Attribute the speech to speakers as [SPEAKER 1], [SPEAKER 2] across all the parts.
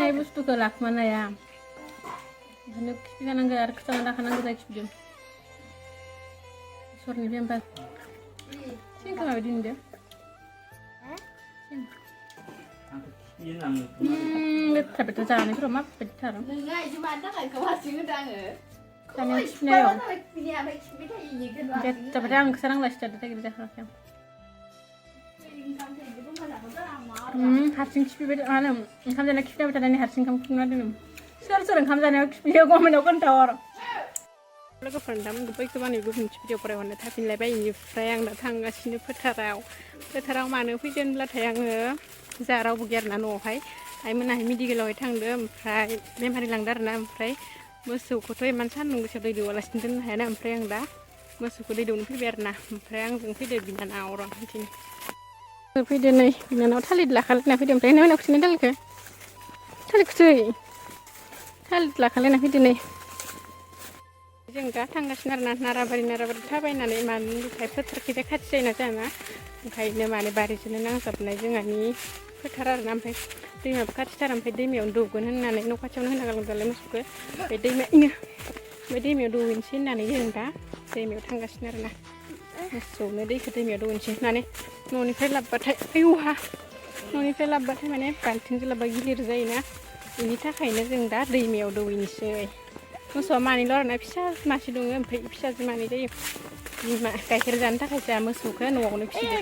[SPEAKER 1] खिफिनाय बुस्थुखौ लाखुमानो हाया ओंखायनो खिफिखानांगौ आरो खोथाना लाखानांगौ जायो खिफिदों सरनिफ्राय ओमफ्राय सिंखौ माबायदि नुदों लेथ्रा बेथ्रा जानायफोराव माबायदि थार
[SPEAKER 2] नोंहा इदि मानि थाखाय खौ हारसिं होदो आङो
[SPEAKER 1] जानायाव खिफिनायाव
[SPEAKER 2] खिफिनाया खिफिबाय थायो
[SPEAKER 1] लेथ्राबाथाय आं ओंखाम नांला सिथारदो थागिर जाखायाखै हारसिं खिफिबाय मा होनो ओंखाम जानायाव खिफिबाय थानानै हारसिं ओंखाम खुंना दोनो सोर सोर ओंखाम जानायाव खिफियो गभर्नमेन्टआव खोन्थाहर लोगोफोरनो दामोन बैखौ बानाय गुबुन भिडिअ फरायहरनो थाफिनलायबाय बेनिफ्राय आं दा थांगासिनो फोथाराव मानो फैदों होनब्लाथाय आङो जा रावबो गैया आरोना न'आवहाय आइमोनाहाय मेडिकेलावहाय थांदो ओमफ्राय बेमारि लांदो आरोना ओमफ्राय मोसौखौथ' इमान सान्दुं गोसायाव दै दौवालासिनो दोननो हायाना ओमफ्राय आं दा मोसौखौ दै दौनो फैबाय आरोना ओमफ्राय आंजों फैदो बिनानाव र' बिदिनो फैदो नै बिनानाव थालिर लाखालायना फैदो ओमफ्राय नों खुसिनो थालिरखौसै थालिर लाखालायना फैदो नै जों दा थांगासिनो आरोना नाराबारि थाबायनानै मानो थाखाय फोथारखैजाय खाथि जायोना जोंहाना ओंखायनो माने बारिजोंनो नांजाबनाय जोंहानि फोथार आरोना ओमफ्राय दैमाबो खाथिथार ओमफ्राय दैमायावनो दौगोन होननानै न' खाथियावनो होना गालांजालाय मोसौखौ ओमफ्राय दैमायाव दौहैनोसै होननानै जों दा दैमायाव थांगासिनो आरोना मोसौनो दैखौ दैमायाव दौहैनोसै होननानै न'निफ्राय लाबोबाथाय माने बाल्थिंजों लाबोबा गिलिर जायोना बेनि थाखायनो जों दा दैमायाव दौहैनोसै मोसौआ मानैल' आरोना फिसा मासे दङ ओमफ्राय फिसाजो मानै जायो बिमा गाइखेर जानो थाखाय जोंहा मोसौखौ न'आवनो फिसिदों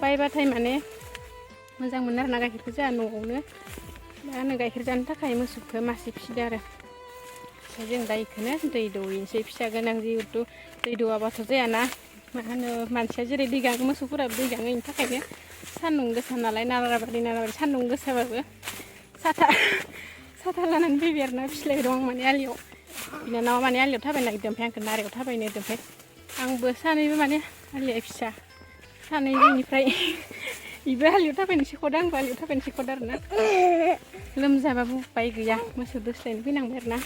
[SPEAKER 1] बायबाथाय माने मोजां मोनो आरोना गाइखेरखौ जोंहा न'आवनो मा होनो गाइखेर जानो थाखाय मोसौखौ मासे फिसिदों आरो ओमफ्राय जों दा बेखौनो दै दौहैनोसै फिसा गोनां जिहेथु दै दौवाबाथ' जायाना मा होनो मानसिया जेरै दै गाङो मोसौफोराबो दै गाङो बेनि थाखायनो सान्दुं गोसा नालाय नाराबारि सान्दुं गोसाबाबो साथा लानानै फैबाय आरोना फिस्लायबाय दं आं माने आलियाव बिनानावा माने आलियाव थाबायनो नागिरदों ओमफ्राय आंखौ नारायाव थाबायनो होदों ओमफ्राय आंबो सानैबो माने आलिया फिसा सानै बेनिफ्राय बेबो आलियाव थाबायनो सिख'दों आंबो आलियाव थाबायनो सिख'दों आरोना लोमजाबाबो उपाय गैया मोसौ दोस्लायनो फैनांबाय आरोना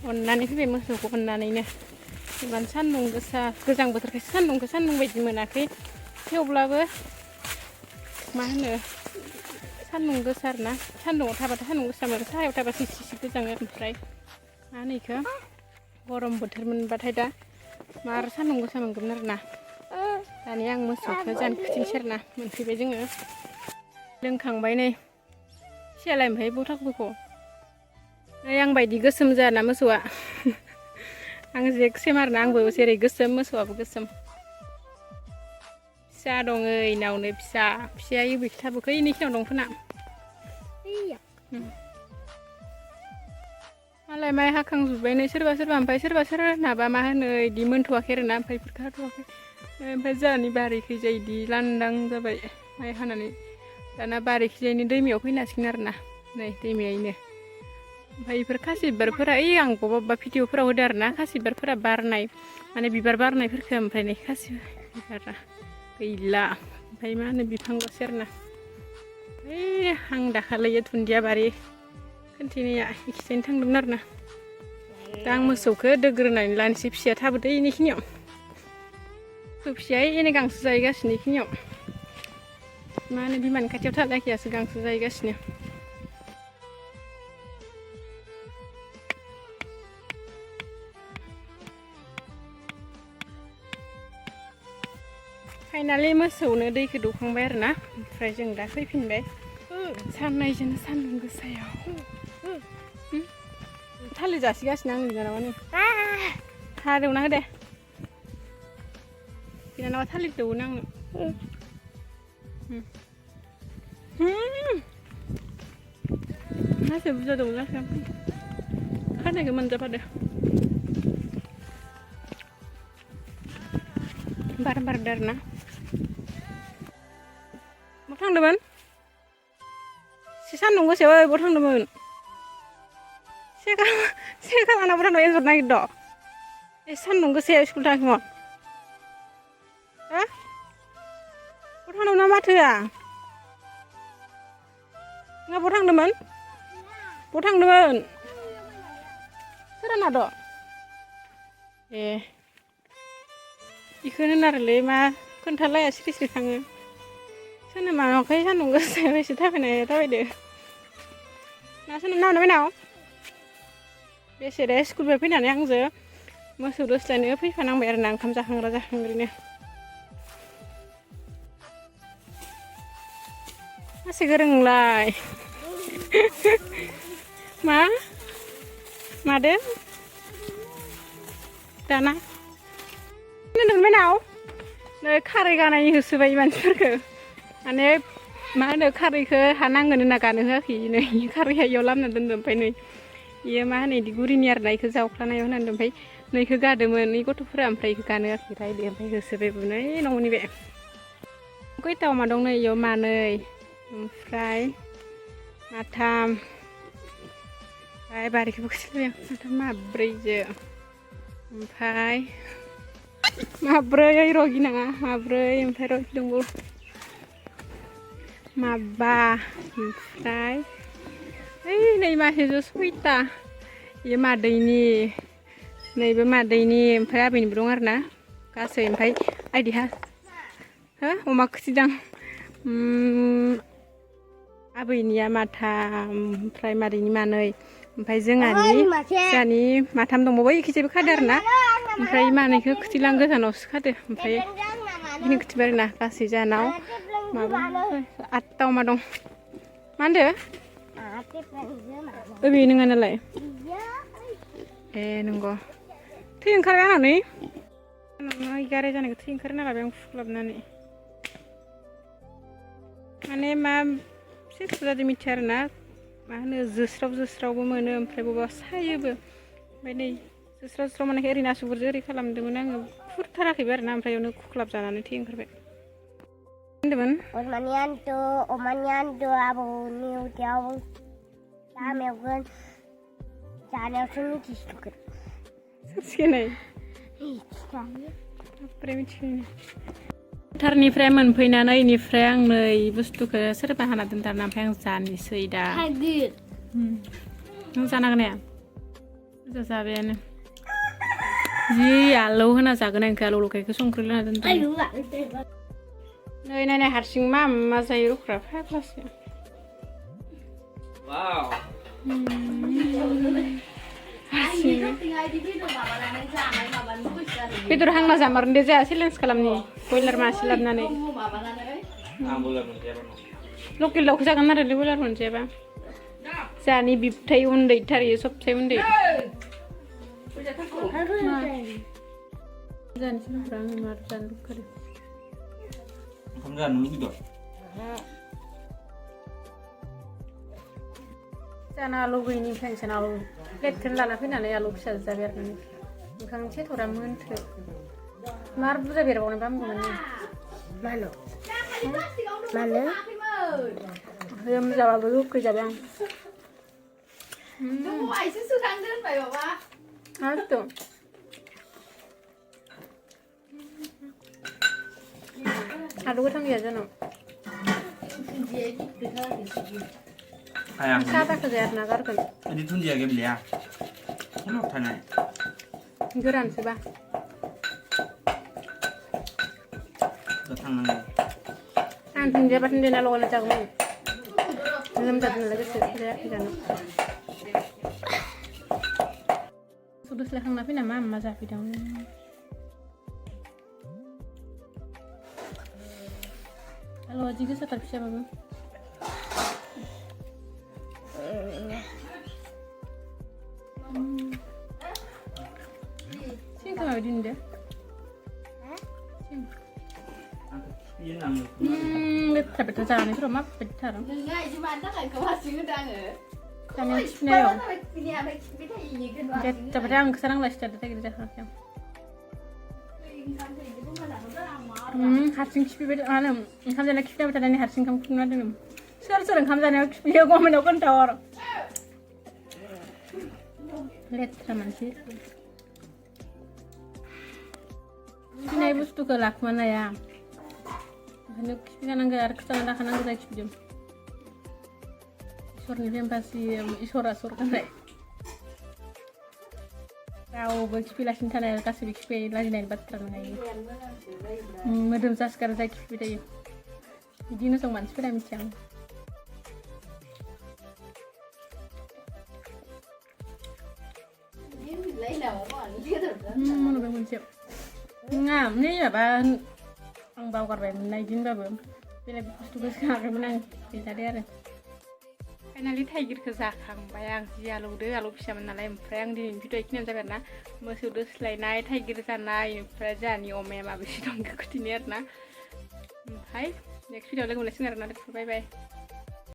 [SPEAKER 1] अननानै फैबाय मोसौखौ अननानैनो इमान सान्दुं गोसा गोजां बोथोरखायसो सान्दुं बायदि मोनाखै थेवब्लाबो मा होनो सान्दुं गोसा आरोना सान्दुङाव थाबाथाय सान्दुं गोसा मोनो साहायाव थाबासो इसे गोजाङो ओमफ्राय मा होनो बेखौ गरम बोथोर मोनबाथाय दा मार सान्दुं गोसा मोनगोन आरोना दानिया आं मोसौखौ जानो खिथिनोसै आरोना मोनफैबाय जोङो लोंखांबाय नै सियालाय ओमफ्राय बथाखौबोखौ नै आं बायदि गोसोम जायाना मोसौआ आं सेम आरोना आंबो जेरै गोसोम मोसौआबो गोसोम फिसा दङ इनावनो फिसाया इबोखि थाबोखै इनिखिनाव दं खोना मालाय माइ हाखांजोब्बाय नै सोरबा ओमफ्राय सोरनाबा मा होनो इदि मोनथ'वाखै आरोना ओमफ्राय इफोरखौ हाथ'वाखै ओमफ्राय जोंहानि बारिखैजाय इदि लांदां जाबाय माइ हानानै दाना बारिखैजायनि दैमायाव फैनांसिगोन आरोना नै दैमायैनो ओमफ्राय बेफोर खासि बिबारफोरा आं बबेबा भिडिअफोराव होदो आरोना खासि बिबारफोरा बारनाय माने बिबार बारनायफोरखौ ओमफ्राय नै खासि बिबारा गैला ओमफ्राय मा होनो बिफांल'सै आरोना आं दाखालि दुन्दिया बारि खोन्थिनाया इखिजायनो थांदोंमोन आरोना दा आं मोसौखौ दोग्रोनानै लानोसै फिसाया थाबोदो इनिखिनियाव फिसाया एनै गांसो जाहैगासिनो इखिनियाव मा होनो बिमानि खाथियाव थालायखैयासो गांसो जाहैगासिनो फाइनालि मोसौनो दैखौ दौखांबाय आरोना ओमफ्राय जों दा फैफिनबाय साननैजोंनो सान्दुं गोसायाव थालिर जासिगासिनो आं बिनानावानो हादौना होदे बिनानावा थालिर दौनो आंनो मासे बुरजा दौनो लासै खानायखौ मोनजाफादो बार बारदो आरोना बहा थांदोंमोन एसे सान्दुं गोसायाव बहा थांदोंमोन सेखा लाना बहा थांदों एन्जर नागिरदों एसे सान्दुं गोसायाव स्कुल थाङाखैमोन बहा थांदोंमोन ना माथो होआ नोंहा बहा थांदोंमोन सोराना दं ए बेखौनो होनारोलै मा खोन्थालाया सिरि थाङो सोरनो मावाखै सान्दुं गोसायाव एसे थाबायदो ना सोरनो नावना फैनाव बेसे स्कुलनिफ्राय फैनानै आंजों मोसौ दोस्लायनो फैफानांबाय आरो ना ओंखाम जाखांग्रानो मासे गोरोंलाय मादो दाना नोंबाय नाव नै खारै गानायनि होसोबाय मानसिफोरखौ माने मा होनो खारैखौ हा नांगोन होनना गानो होआखै नै खारैया इयाव लामना दोनदों ओमफ्राय नै इयो मा होनो इदि गुरिनि आरो ना इखौ जावख्लानायाव होनानै ओमफ्राय नैखौ गादोंमोन नै गथ'फोरा ओमफ्राय इखौ गानो होआखै रायदो ओमफ्राय होसोबायबो नै न'नि बे खैथा अमा दं नै इयाव मानै ओमफ्राय माथाम ओमफ्राय बारिखौबो खिलिबाय माथाम माब्रैजो ओमफ्राय माब्रै र' गिनाङा माब्रै ओमफ्राय र' दंबावो माबा ओमफ्राय ओइ नै मासेजो सयथा इयो मादैनि नैबे मादैनि ओमफ्राय आबैनिबो दं आरो ना गासै ओमफ्राय आइदिहा हो अमा खिदां आबैनिया माथाम ओमफ्राय मादैनि मानै ओमफ्राय जोंहानि माथाम दंबावो इखिजायबो खादो आरो ना ओमफ्राय मानैखौ खिथिलां गोजानावसो खादो ओमफ्राय बिदिनो खिथिबाय आरो ना गासै जाहानाव माबा 8टा अमा दं मा होनदो अबे नोङा नालाय ए नंगौ थै ओंखारबाय आंना नै गाराय जानायखौ थै ओंखारना लाबाय आं फुख्लाबनानै माने मा सेसु जादों मिथिया आरो ना मा होनो जोस्रावबो मोनो ओमफ्राय बबावबा सायोबो ओमफ्राय नै जोस्राव माने ओरैनो आसुगुरजों ओरै खालामदोंमोन आङो फुरथाराखैबो आरो ना ओमफ्राय बेयावनो खुख्लाब जानानै थै ओंखारबाय होनदोंमोन
[SPEAKER 3] अमानि आन्थु आबौनि उदैयाव लामायावगोन जानायावसो मिथिसिगोन
[SPEAKER 1] सोरसिगोन ओमफ्राय मिथिगोन फोथारनिफ्राय मोनफैनानै इनिफ्राय आं नै बुस्थुखौ सोरबा हाना दोनथारना ओमफ्राय आं जानोसै दा नों जानांगोन ना जाबायानो जि आलौ होना जागोन आंखौ आलौ लगायखौ संख्रि होना दोनदों नै नायनाय हारसिं मा जायो रख्रा फाग्लासो बेदर हांना जामारदो जोंहा चेलेन्ज खालामनि बयलार मासे लाबोनानै लकेल दाउखौ जागोन आरो बयलार मोनजायाबा जोंहानि बिबथै उन्दैथार इयो सबसे उन्दै जानोसै नंब्रा आङो मार जानो लुगैदों
[SPEAKER 4] ओंखाम जानो लुगैदों
[SPEAKER 1] जाना आलु गैयिनिफ्रायनो आलु प्लेटखौनो लाना फैनानै आलु फिसा जाबाय आरो ओंखाम सेथरा मोनथो मार बुरजा बेरबावनो बामगौमोन
[SPEAKER 3] मानो
[SPEAKER 1] लोमजाबाबो गोखै जाबाय आं हारदों आलु गोथां गैया जोंनाव सादाखौ जाया आरोना गारगोन
[SPEAKER 4] ini दुन्दिया गेब्लेया उनाव थानाय
[SPEAKER 1] गोरानसोबा
[SPEAKER 4] थांनांगौ
[SPEAKER 1] आं दुन्दियाबाथाय देना लगायना जागौमोन लोमजादों नालाय गोसो जायाखै जानो सुदोस्लायखांना फैना मा जाफैदों आलुआ जि गोसाथार फिसाबाबो सिंखौ माबायदि नुदो लेथ्रा जानायफोराव माबायदिथार जानायाव खिफिनायाव जाबाथाय आं खोसा नांला सिथारदो थागिर जाखायाखै हारसिं खिफिबाय मा होनो ओंखाम जानायाव खिफिनाय थानानै हारसिं ओंखाम खुरना दोनो सोर ओंखाम जानायाव खिफियो गमेन्टआव खोन्थाहर लेथ्रा मानसि खिफिनाय बुस्थुखौ लाखुमानो हाया ओंखायनो खिफिनांगौ आरो खोथाना लाखानांगौ जायो खिफिदों इसोरनिफ्राय बासियो इसोरा सरगानाय रावबो खिफिलासिनो थानाय गासैबो खिफि लाजिनायनि बाथ्रा नङा मोदोम जासगार जाय खिफिबाय थायो बिदिनो जों मानसिफोरा मिथिया
[SPEAKER 2] lấy đầu mà liên tục đó
[SPEAKER 1] มันเป็นคนเจ็บงามนี่แบบว่าอังเบากันไปมันในยินแบบเป็นอะไรทุกอย่างมันนั่งเป็นตาเดียเลยไอ้นาฬิไทยกินคือจากขังไปยังเสียลูกเด้อลูกพิชามันอะไรมันแพร่งดิพี่ตัวอีกเนี่ยจะแบบนะเมื่อสุดสไลน์นายไทยกินจากนายแพร่จานี่โอเมมาบิชิตองกับคุณที่เนี่ยนะให้ next video lagi mulai sinar nanti bye bye